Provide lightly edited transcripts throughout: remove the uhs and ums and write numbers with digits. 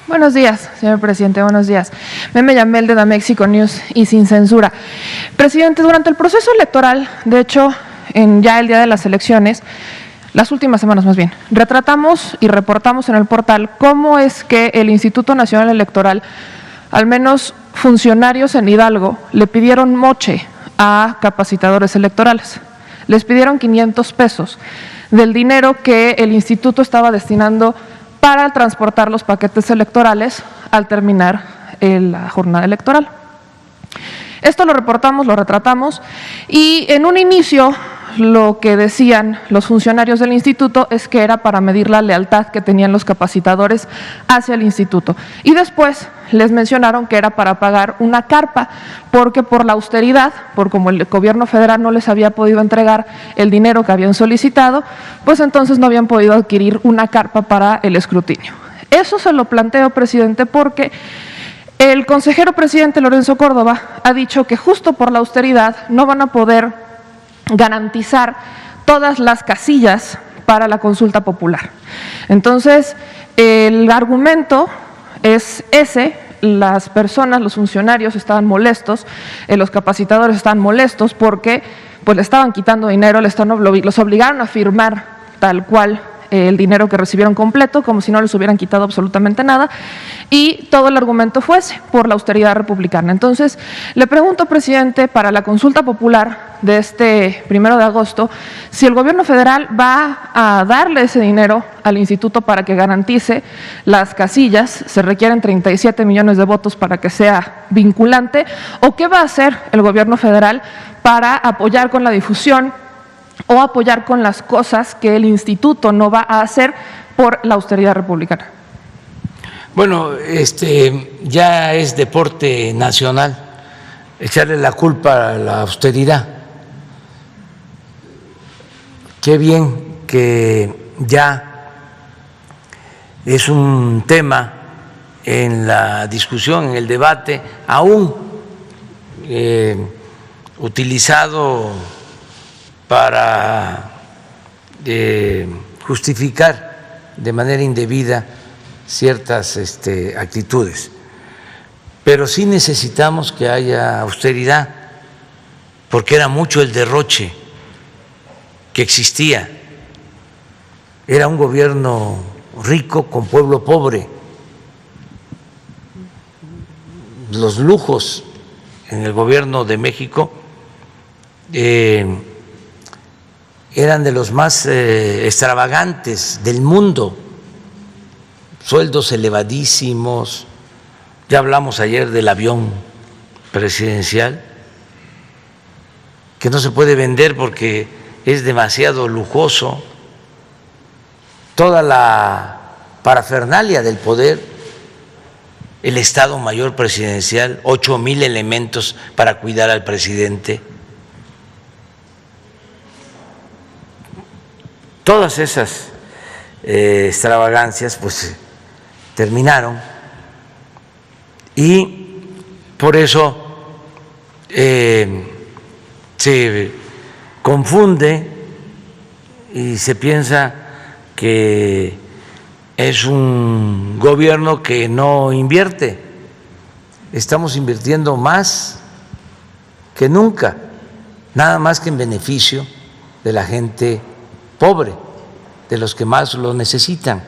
Buenos días, señor presidente, buenos días. Meme Yamel de Damexico News y sin censura. Presidente, durante el proceso electoral, de hecho, ya el día de las elecciones, las últimas semanas más bien, retratamos y reportamos en el portal cómo es que el Instituto Nacional Electoral, al menos funcionarios en Hidalgo, le pidieron moche a capacitadores electorales. Les pidieron 500 pesos del dinero que el instituto estaba destinando para transportar los paquetes electorales al terminar la jornada electoral. Esto lo reportamos, lo retratamos y en un inicio lo que decían los funcionarios del instituto es que era para medir la lealtad que tenían los capacitadores hacia el instituto. Y después les mencionaron que era para pagar una carpa, porque por la austeridad, por como el gobierno federal no les había podido entregar el dinero que habían solicitado, pues entonces no habían podido adquirir una carpa para el escrutinio. Eso se lo planteo, presidente, porque el consejero presidente Lorenzo Córdoba ha dicho que justo por la austeridad no van a poder garantizar todas las casillas para la consulta popular. Entonces, el argumento es ese: las personas, los funcionarios estaban molestos, los capacitadores estaban molestos porque pues le estaban quitando dinero, los obligaron a firmar tal cual el dinero que recibieron completo, como si no les hubieran quitado absolutamente nada, y todo el argumento fue ese, por la austeridad republicana. Entonces, le pregunto, presidente, para la consulta popular de este 1 de agosto, si el gobierno federal va a darle ese dinero al instituto para que garantice las casillas, se requieren 37 millones de votos para que sea vinculante, o qué va a hacer el gobierno federal para apoyar con la difusión o apoyar con las cosas que el instituto no va a hacer por la austeridad republicana. Bueno, ya es deporte nacional echarle la culpa a la austeridad. Qué bien que ya es un tema en la discusión, en el debate, aún utilizado para justificar de manera indebida ciertas actitudes. Pero sí necesitamos que haya austeridad, porque era mucho el derroche que existía. Era un gobierno rico con pueblo pobre. Los lujos en el gobierno de México eran de los más extravagantes del mundo, sueldos elevadísimos. Ya hablamos ayer del avión presidencial, que no se puede vender porque es demasiado lujoso. Toda la parafernalia del poder, el Estado Mayor Presidencial, 8,000 elementos para cuidar al presidente. Todas esas extravagancias pues terminaron, y por eso se confunde y se piensa que es un gobierno que no invierte. Estamos invirtiendo más que nunca, nada más que en beneficio de la gente pobre, de los que más lo necesitan.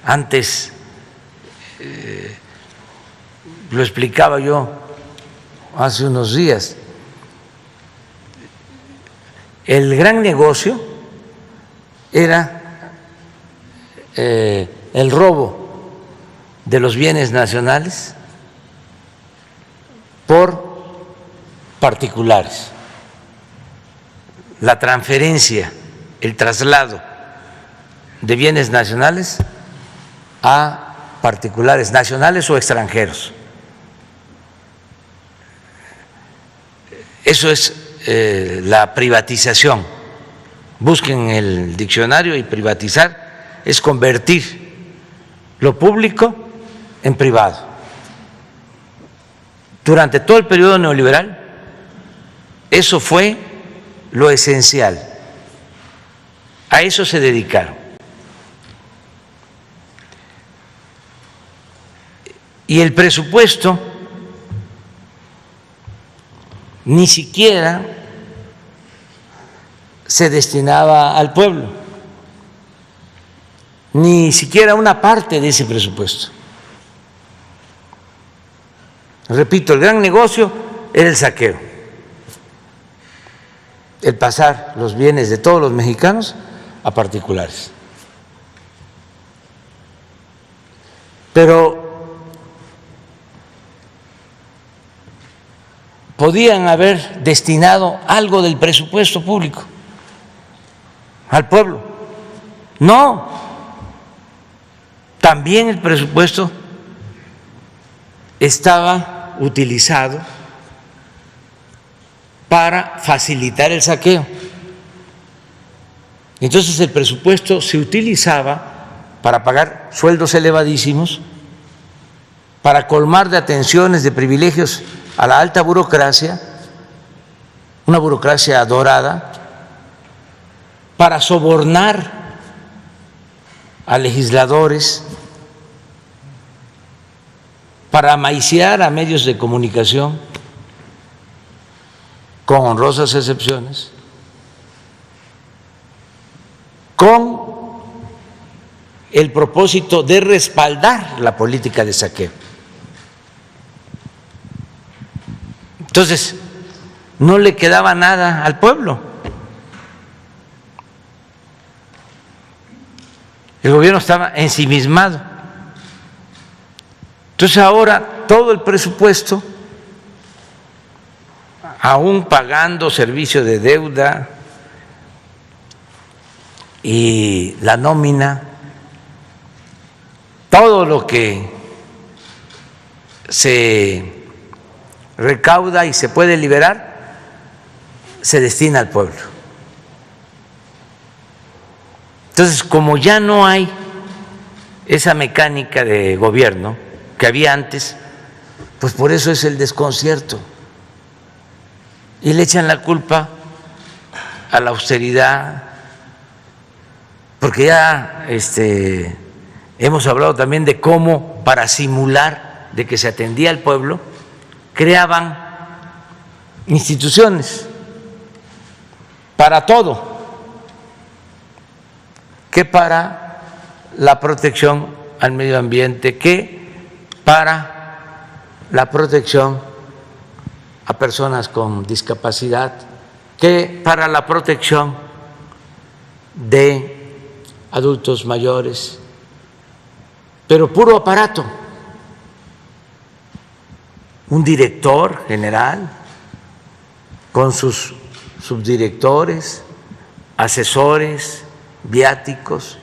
Antes lo explicaba yo hace unos días, el gran negocio era el robo de los bienes nacionales por particulares, la transferencia, el traslado de bienes nacionales a particulares, nacionales o extranjeros. Eso es la privatización. Busquen el diccionario, y privatizar es convertir lo público en privado. Durante todo el periodo neoliberal, eso fue lo esencial. A eso se dedicaron. Y el presupuesto ni siquiera se destinaba al pueblo, ni siquiera una parte de ese presupuesto. Repito, el gran negocio era el saqueo, el pasar los bienes de todos los mexicanos a particulares. Pero podían haber destinado algo del presupuesto público al pueblo. No, también el presupuesto estaba utilizado para facilitar el saqueo. Entonces el presupuesto se utilizaba para pagar sueldos elevadísimos, para colmar de atenciones, de privilegios a la alta burocracia, una burocracia dorada, para sobornar a legisladores, para maiciar a medios de comunicación, con honrosas excepciones, con el propósito de respaldar la política de saqueo. Entonces, no le quedaba nada al pueblo. El gobierno estaba ensimismado. Entonces ahora todo el presupuesto, aún pagando servicio de deuda y la nómina, todo lo que se recauda y se puede liberar, se destina al pueblo. Entonces, como ya no hay esa mecánica de gobierno que había antes, pues por eso es el desconcierto. Y le echan la culpa a la austeridad, porque ya hemos hablado también de cómo, para simular de que se atendía al pueblo, creaban instituciones para todo, que para la protección al medio ambiente, que para la protección a personas con discapacidad, que para la protección de adultos mayores, pero puro aparato. Un director general con sus subdirectores, asesores, viáticos.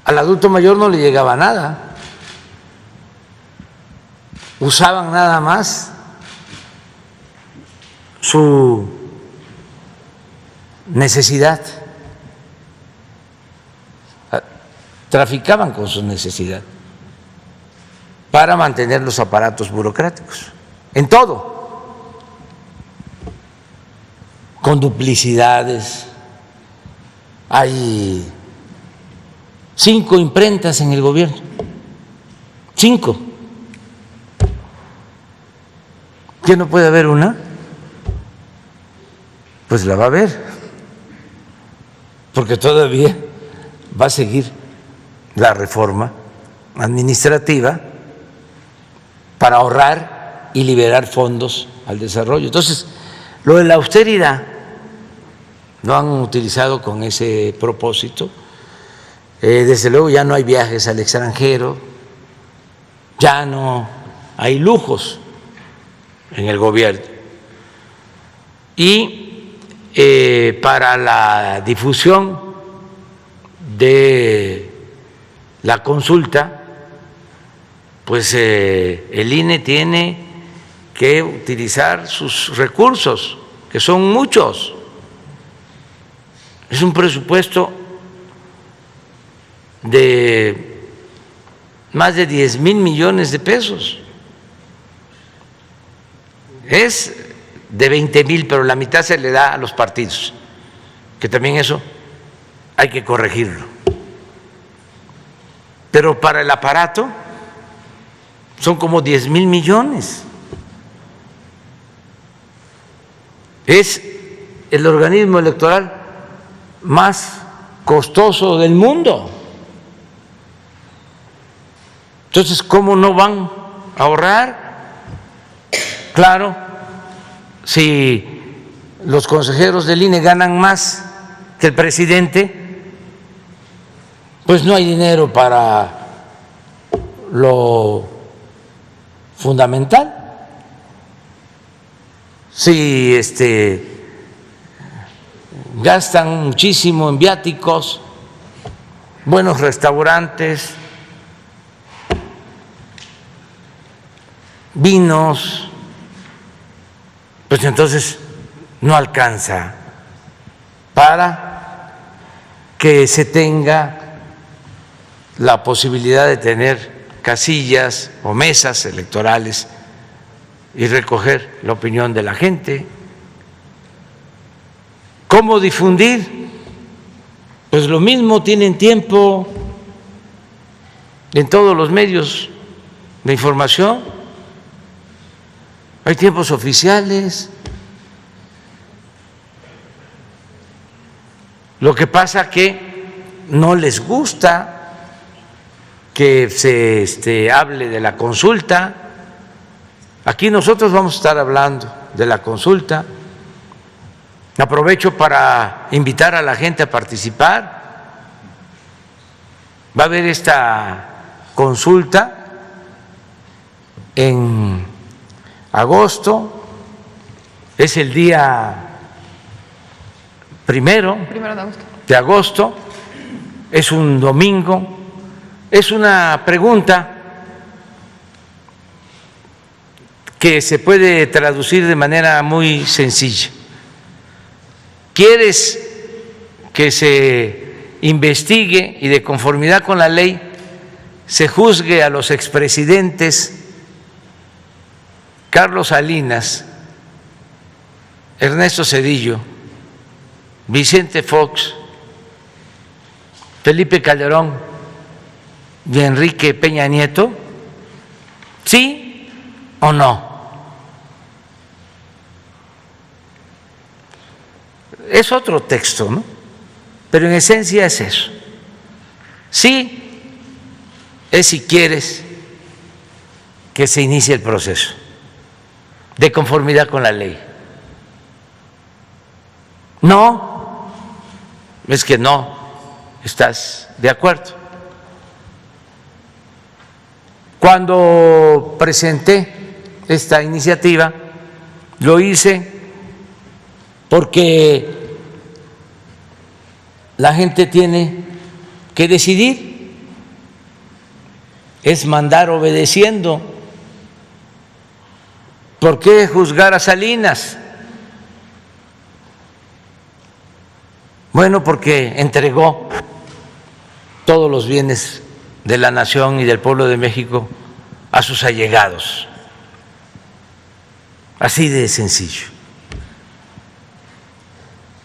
Al adulto mayor no le llegaba nada, usaban nada más su necesidad, traficaban con su necesidad para mantener los aparatos burocráticos, en todo, con duplicidades. Hay 5 imprentas en el gobierno, 5. ¿Qué no puede haber una? Pues la va a haber, porque todavía va a seguir la reforma administrativa para ahorrar y liberar fondos al desarrollo. Entonces, lo de la austeridad lo han utilizado con ese propósito. Desde luego ya no hay viajes al extranjero, ya no hay lujos en el gobierno. Y para la difusión de la consulta, pues el INE tiene que utilizar sus recursos, que son muchos. Es un presupuesto de más de 10,000 millones de pesos. Es de 20,000, pero la mitad se le da a los partidos, que también eso hay que corregirlo. Pero para el aparato son como 10,000 millones. Es el organismo electoral más costoso del mundo. Entonces, ¿cómo no van a ahorrar? Claro, si los consejeros del INE ganan más que el presidente, pues no hay dinero para lo fundamental. Si gastan muchísimo en viáticos, buenos restaurantes, vinos, pues entonces no alcanza para que se tenga la posibilidad de tener casillas o mesas electorales y recoger la opinión de la gente. ¿Cómo difundir? Pues lo mismo, tienen tiempo en todos los medios de información, hay tiempos oficiales. Lo que pasa que no les gusta que se hable de la consulta. Aquí nosotros vamos a estar hablando de la consulta. Aprovecho para invitar a la gente a participar. Va a haber esta consulta en agosto, es el día primero de agosto, es un domingo. Es una pregunta que se puede traducir de manera muy sencilla. ¿Quieres que se investigue y de conformidad con la ley se juzgue a los expresidentes Carlos Salinas, Ernesto Zedillo, Vicente Fox, Felipe Calderón y Enrique Peña Nieto? ¿Sí o no? Es otro texto, ¿no? Pero en esencia es eso. Sí es si quieres que se inicie el proceso de conformidad con la ley. No, es que no estás de acuerdo. Cuando presenté esta iniciativa, lo hice porque la gente tiene que decidir, es mandar obedeciendo. ¿Por qué juzgar a Salinas? Bueno, porque entregó todos los bienes de la nación y del pueblo de México a sus allegados. Así de sencillo.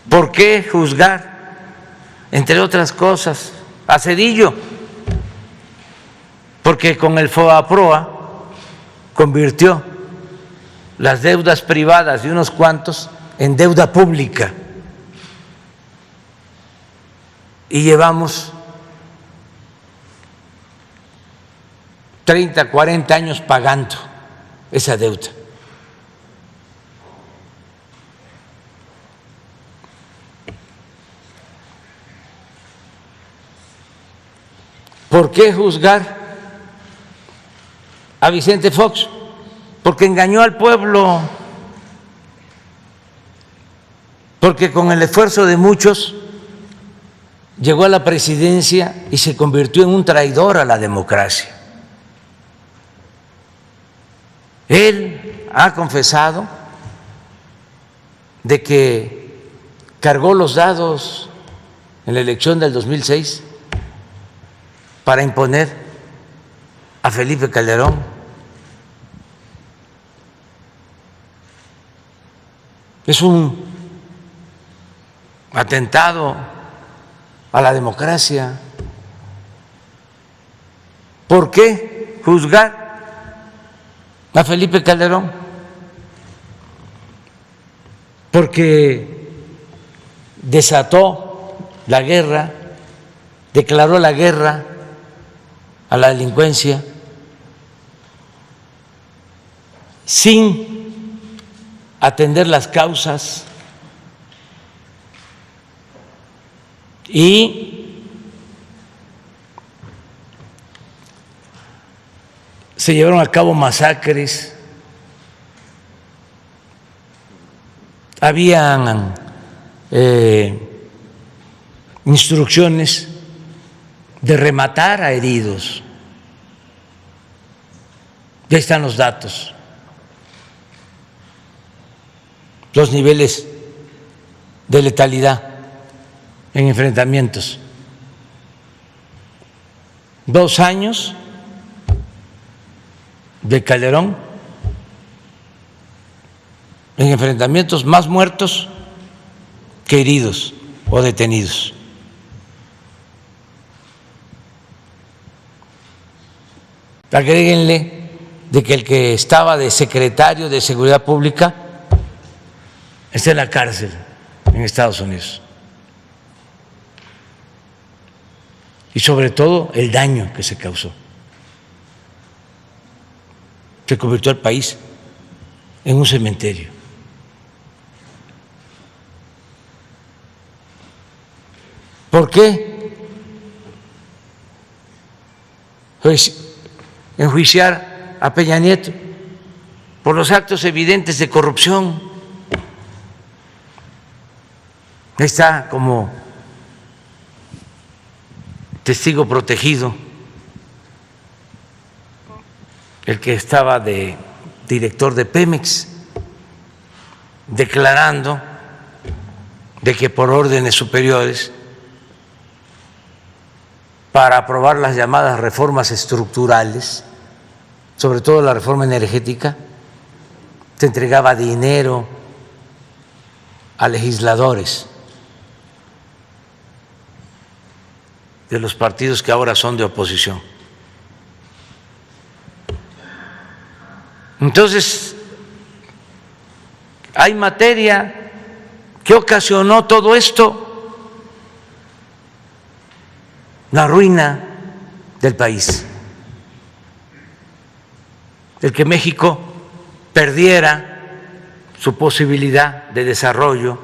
¿Por qué juzgar, entre otras cosas, a Zedillo? Porque con el FOBAPROA convirtió las deudas privadas de unos cuantos en deuda pública y llevamos 30, 40 años pagando esa deuda. ¿Por qué juzgar a Vicente Fox? Porque engañó al pueblo, porque con el esfuerzo de muchos llegó a la presidencia y se convirtió en un traidor a la democracia. Él ha confesado de que cargó los dados en la elección del 2006 para imponer a Felipe Calderón. Es un atentado a la democracia. ¿Por qué juzgar a Felipe Calderón, porque desató la guerra, declaró la guerra a la delincuencia sin atender las causas y se llevaron a cabo masacres, habían instrucciones de rematar a heridos. Ya están los datos, los niveles de letalidad en enfrentamientos. 2 años de Calderón en enfrentamientos, más muertos que heridos o detenidos. Agréguenle de que el que estaba de secretario de Seguridad Pública está en la cárcel en Estados Unidos. Y sobre todo el daño que se causó. Se convirtió el país en un cementerio. ¿Por qué? Pues enjuiciar a Peña Nieto por los actos evidentes de corrupción. Ahí está como testigo protegido el que estaba de director de Pemex, declarando de que por órdenes superiores, para aprobar las llamadas reformas estructurales, sobre todo la reforma energética, se entregaba dinero a legisladores de los partidos que ahora son de oposición. Entonces, hay materia que ocasionó todo esto, la ruina del país, el que México perdiera su posibilidad de desarrollo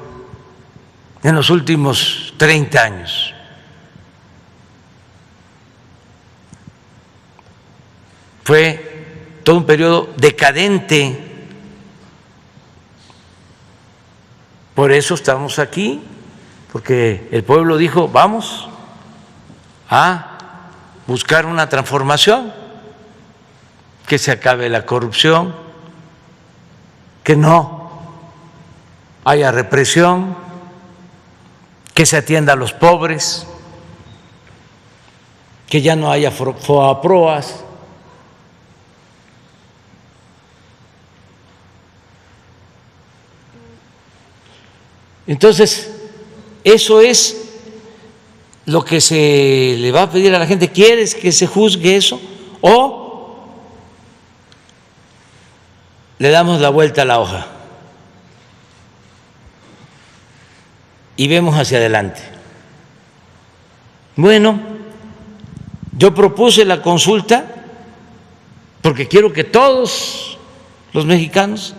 en los últimos 30 años. Fue todo un periodo decadente. Por eso estamos aquí, porque el pueblo dijo, vamos a buscar una transformación, que se acabe la corrupción, que no haya represión, que se atienda a los pobres, que ya no haya foaproas. Entonces, eso es lo que se le va a pedir a la gente. ¿Quieres que se juzgue eso? ¿O le damos la vuelta a la hoja y vemos hacia adelante? Bueno, yo propuse la consulta porque quiero que todos los mexicanos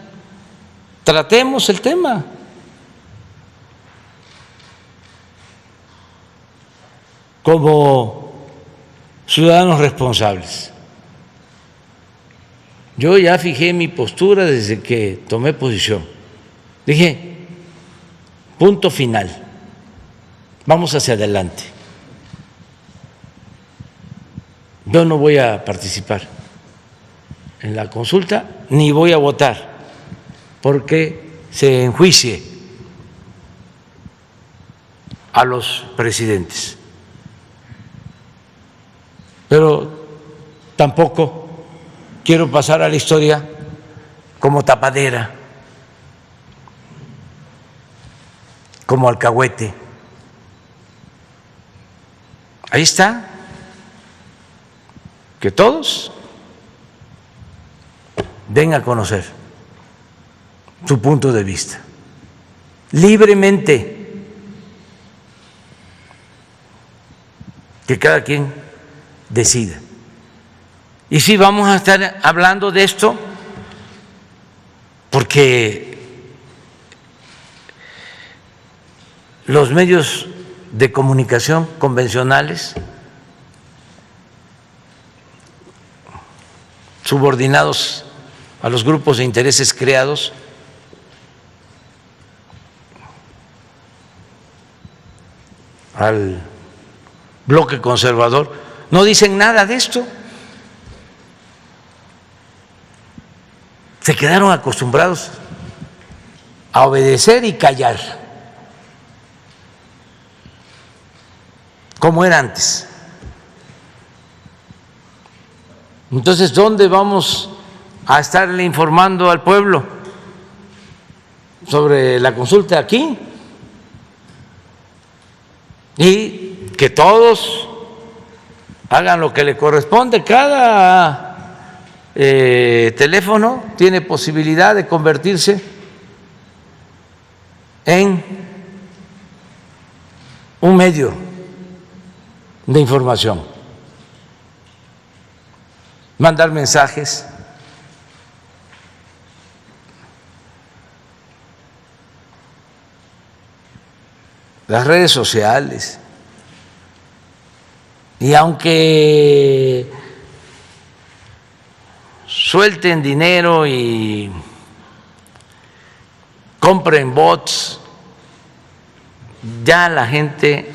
tratemos el tema. Como ciudadanos responsables. Yo ya fijé mi postura desde que tomé posición. Dije, punto final, vamos hacia adelante. Yo no voy a participar en la consulta ni voy a votar porque se enjuicie a los presidentes. Pero tampoco quiero pasar a la historia como tapadera, como alcahuete. Ahí está, que todos den a conocer su punto de vista, libremente, que cada quien decida. Y sí, vamos a estar hablando de esto porque los medios de comunicación convencionales, subordinados a los grupos de intereses creados, al bloque conservador, no dicen nada de esto. Se quedaron acostumbrados a obedecer y callar, como era antes. Entonces, ¿dónde vamos a estarle informando al pueblo sobre la consulta? Aquí. Y que todos hagan lo que le corresponde. Cada teléfono tiene posibilidad de convertirse en un medio de información, mandar mensajes, las redes sociales. Y aunque suelten dinero y compren bots, ya la gente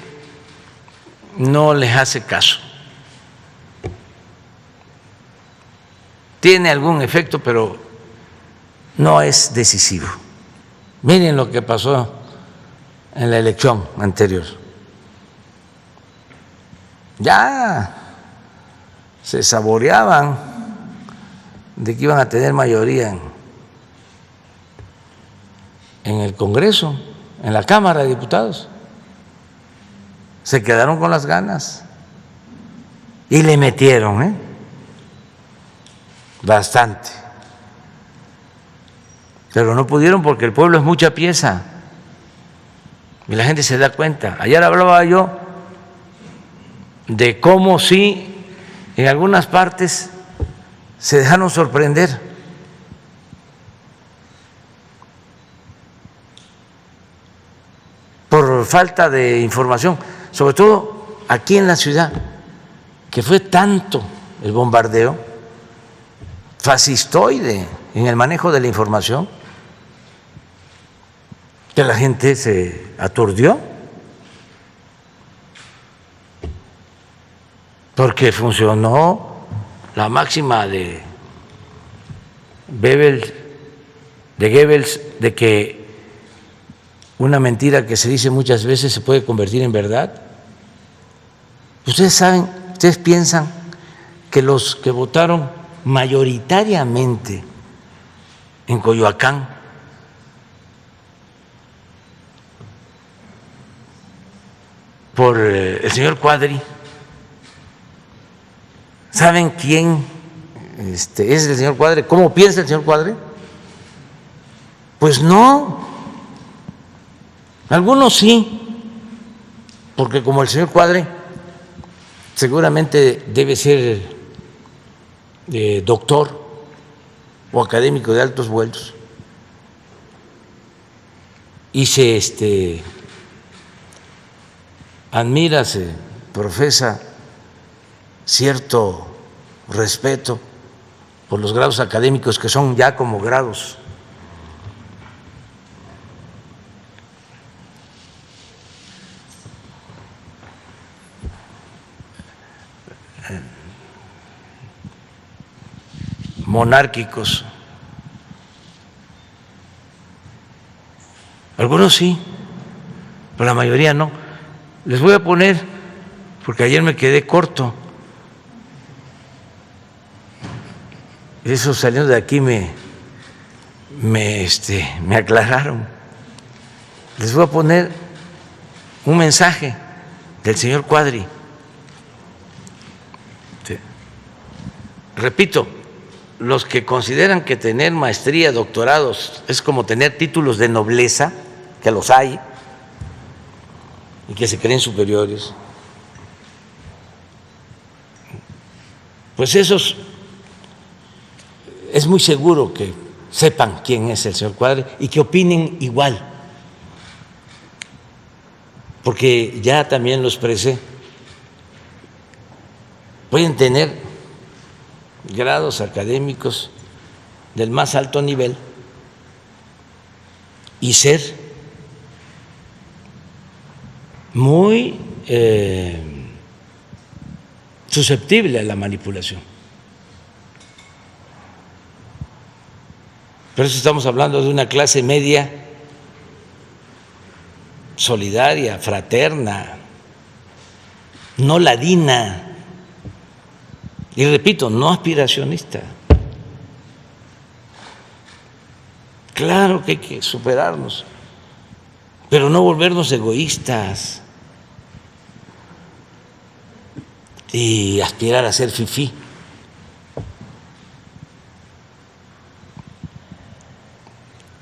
no les hace caso. Tiene algún efecto, pero no es decisivo. Miren lo que pasó en la elección anterior. Ya se saboreaban de que iban a tener mayoría en el Congreso, en la Cámara de Diputados. Se quedaron con las ganas y le metieron, bastante. Pero no pudieron porque el pueblo es mucha pieza y la gente se da cuenta. Ayer hablaba yo de cómo sí en algunas partes se dejaron sorprender. Por falta de información, sobre todo aquí en la ciudad, que fue tanto el bombardeo fascistoide en el manejo de la información, que la gente se aturdió, porque funcionó la máxima de Goebbels de que una mentira que se dice muchas veces se puede convertir en verdad. Ustedes saben, ustedes piensan que los que votaron mayoritariamente en Coyoacán por el señor Cuadri, ¿saben quién es el señor Cuadri? ¿Cómo piensa el señor Cuadri? Pues no. Algunos sí, porque como el señor Cuadri seguramente debe ser doctor o académico de altos vuelos y se admira, se profesa cierto respeto por los grados académicos que son ya como grados monárquicos. Algunos sí, pero la mayoría no. Les voy a poner, porque ayer me quedé corto, eso saliendo de aquí me aclararon. Les voy a poner un mensaje del señor Cuadri. Repito, los que consideran que tener maestría, doctorados, es como tener títulos de nobleza, que los hay, y que se creen superiores, pues esos es muy seguro que sepan quién es el señor Cuadri y que opinen igual, porque ya también lo expresé, pueden tener grados académicos del más alto nivel y ser muy susceptible a la manipulación. Por eso estamos hablando de una clase media solidaria, fraterna, no ladina, y repito, no aspiracionista. Claro que hay que superarnos, pero no volvernos egoístas y aspirar a ser fifí.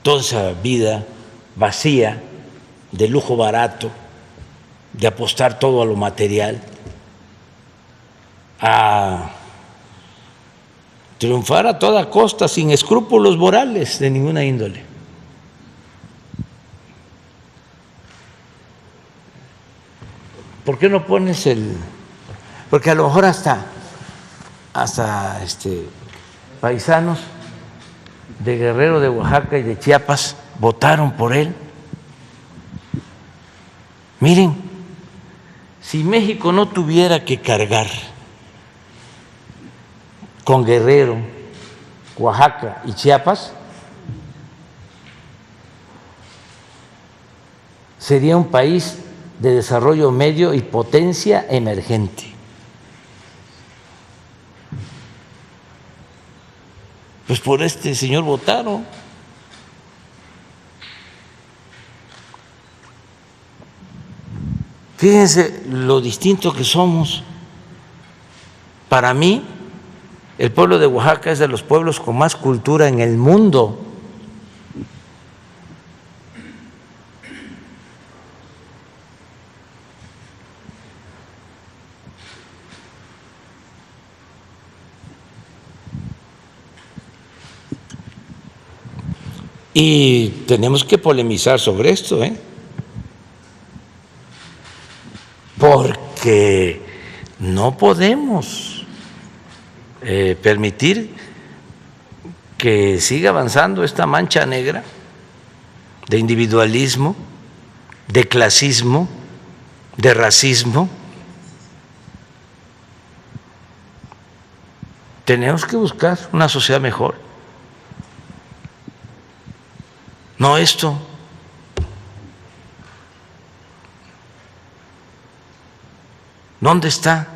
Toda esa vida vacía de lujo barato, de apostar todo a lo material, a triunfar a toda costa, sin escrúpulos morales de ninguna índole. ¿Por qué no pones el...? Porque a lo mejor hasta paisanos de Guerrero, de Oaxaca y de Chiapas votaron por él. Miren, si México no tuviera que cargar con Guerrero, Oaxaca y Chiapas, sería un país de desarrollo medio y potencia emergente. Pues por este señor votaron. Fíjense lo distinto que somos. Para mí, el pueblo de Oaxaca es de los pueblos con más cultura en el mundo. Y tenemos que polemizar sobre esto, porque no podemos permitir que siga avanzando esta mancha negra de individualismo, de clasismo, de racismo. Tenemos que buscar una sociedad mejor. No esto. ¿Dónde está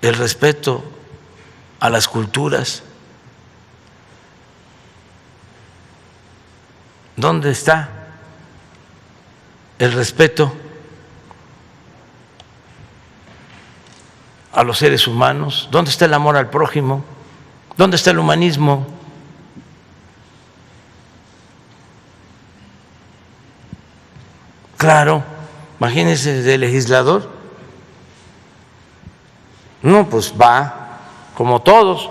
el respeto a las culturas? ¿Dónde está el respeto a los seres humanos? ¿Dónde está el amor al prójimo? ¿Dónde está el humanismo? Claro, imagínense de legislador. No, pues va como todos.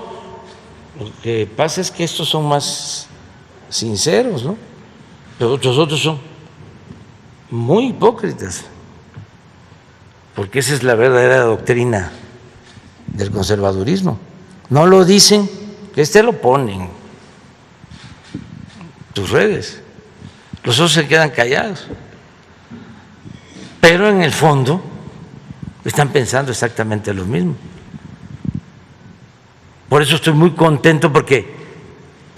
Lo que pasa es que estos son más sinceros, ¿no? Pero los otros son muy hipócritas, porque esa es la verdadera doctrina del conservadurismo. No lo dicen, lo ponen tus redes. Los otros se quedan callados. Pero en el fondo están pensando exactamente lo mismo. Por eso estoy muy contento, porque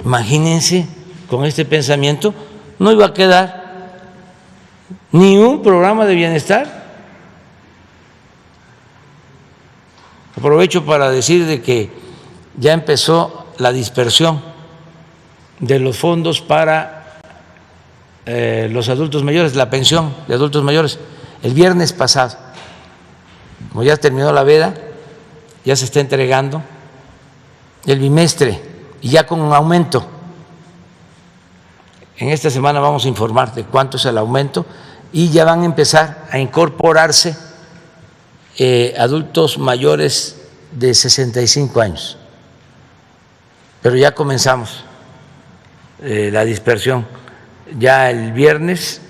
imagínense, con este pensamiento no iba a quedar ni un programa de bienestar. Aprovecho para decir de que ya empezó la dispersión de los fondos para los adultos mayores, la pensión de adultos mayores. El viernes pasado, como ya terminó la veda, ya se está entregando el bimestre y ya con un aumento. En esta semana vamos a informar de cuánto es el aumento y ya van a empezar a incorporarse adultos mayores de 65 años. Pero ya comenzamos la dispersión. Ya el viernes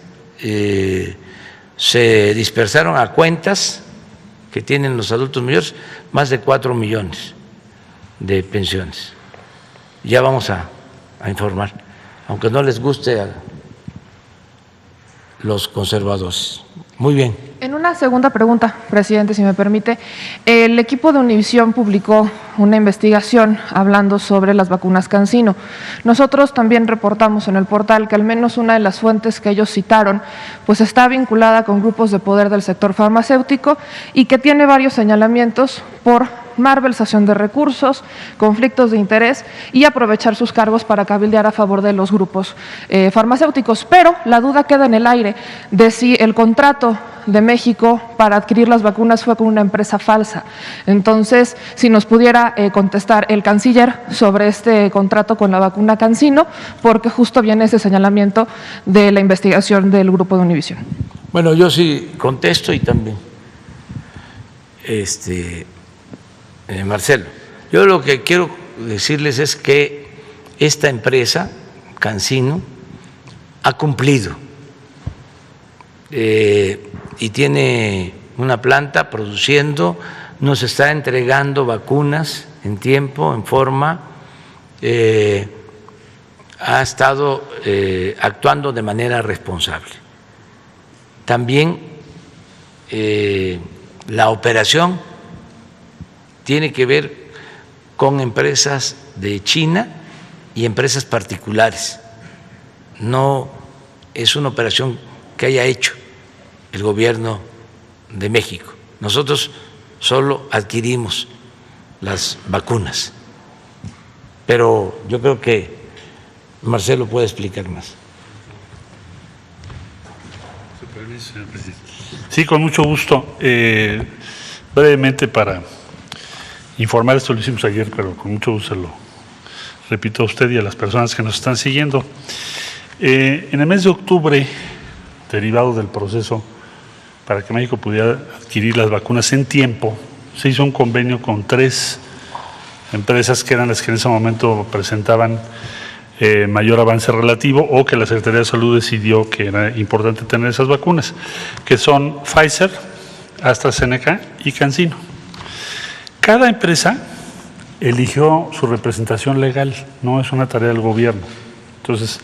se dispersaron a cuentas que tienen los adultos mayores más de 4 millones de pensiones. Ya vamos a informar, aunque no les guste a los conservadores. Muy bien. En una segunda pregunta, presidente, si me permite, el equipo de Univisión publicó una investigación hablando sobre las vacunas CanSino. Nosotros también reportamos en el portal que al menos una de las fuentes que ellos citaron pues está vinculada con grupos de poder del sector farmacéutico y que tiene varios señalamientos por malversación de recursos, conflictos de interés y aprovechar sus cargos para cabildear a favor de los grupos farmacéuticos. Pero la duda queda en el aire de si el contrato de México para adquirir las vacunas fue con una empresa falsa. Entonces, si nos pudiera contestar el canciller sobre este contrato con la vacuna CanSino, porque justo viene ese señalamiento de la investigación del grupo de Univisión. Bueno, yo sí contesto y también Marcelo. Yo lo que quiero decirles es que esta empresa, CanSino, ha cumplido y tiene una planta produciendo, nos está entregando vacunas en tiempo, en forma, ha estado actuando de manera responsable. También la operación tiene que ver con empresas de China y empresas particulares. No es una operación que haya hecho el gobierno de México. Nosotros solo adquirimos las vacunas, pero yo creo que Marcelo puede explicar más. Su permiso, señor presidente. Sí, con mucho gusto. Brevemente para informar, esto lo hicimos ayer, pero con mucho gusto se lo repito a usted y a las personas que nos están siguiendo. En el mes de octubre, derivado del proceso para que México pudiera adquirir las vacunas en tiempo, se hizo un convenio con 3 empresas que eran las que en ese momento presentaban mayor avance relativo o que la Secretaría de Salud decidió que era importante tener esas vacunas, que son Pfizer, AstraZeneca y CanSino. Cada empresa eligió su representación legal, no es una tarea del gobierno. Entonces,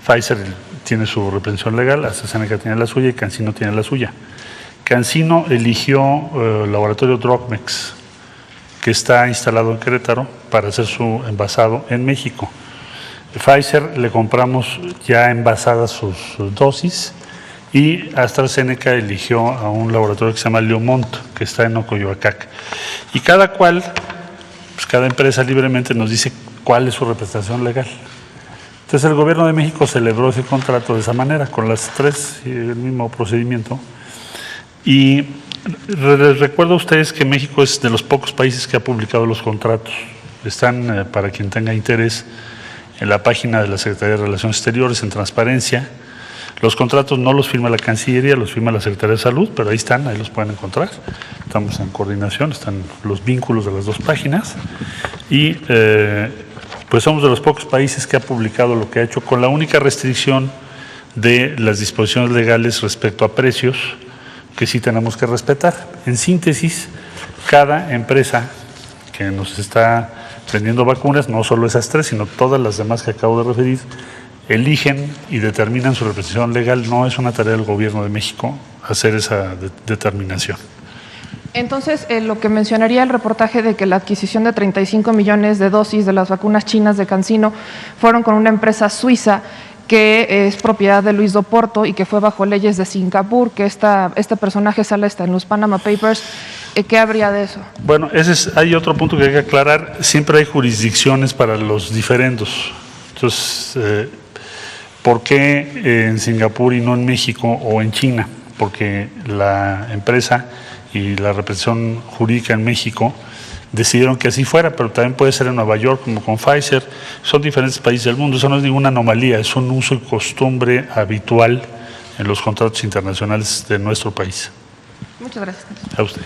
Pfizer tiene su representación legal, AstraZeneca tiene la suya y CanSino tiene la suya. CanSino eligió el laboratorio Drogmex, que está instalado en Querétaro, para hacer su envasado en México. Pfizer le compramos ya envasadas sus dosis y AstraZeneca eligió a un laboratorio que se llama Leomont, que está en Ocoyoacac. Y cada cual, pues cada empresa libremente nos dice cuál es su representación legal. Entonces el gobierno de México celebró ese contrato de esa manera, con las 3 y el mismo procedimiento. Y les recuerdo a ustedes que México es de los pocos países que ha publicado los contratos. Están, para quien tenga interés, en la página de la Secretaría de Relaciones Exteriores, en transparencia. Los contratos no los firma la Cancillería, los firma la Secretaría de Salud, pero ahí están, ahí los pueden encontrar. Estamos en coordinación, están los vínculos de las 2 páginas. Y pues somos de los pocos países que ha publicado lo que ha hecho, con la única restricción de las disposiciones legales respecto a precios, que sí tenemos que respetar. En síntesis, cada empresa que nos está vendiendo vacunas, no solo esas 3, sino todas las demás que acabo de referir, eligen y determinan su representación legal. No es una tarea del gobierno de México hacer esa determinación. Entonces, lo que mencionaría el reportaje de que la adquisición de 35 millones de dosis de las vacunas chinas de CanSino fueron con una empresa suiza que es propiedad de Luis Doporto y que fue bajo leyes de Singapur, que este personaje sale hasta en los Panama Papers. ¿Qué habría de eso? Bueno, hay otro punto que hay que aclarar. Siempre hay jurisdicciones para los diferendos. Entonces, ¿por qué en Singapur y no en México o en China? Porque la empresa y la representación jurídica en México decidieron que así fuera, pero también puede ser en Nueva York como con Pfizer. Son diferentes países del mundo, eso no es ninguna anomalía, es un uso y costumbre habitual en los contratos internacionales de nuestro país. Muchas gracias. A usted.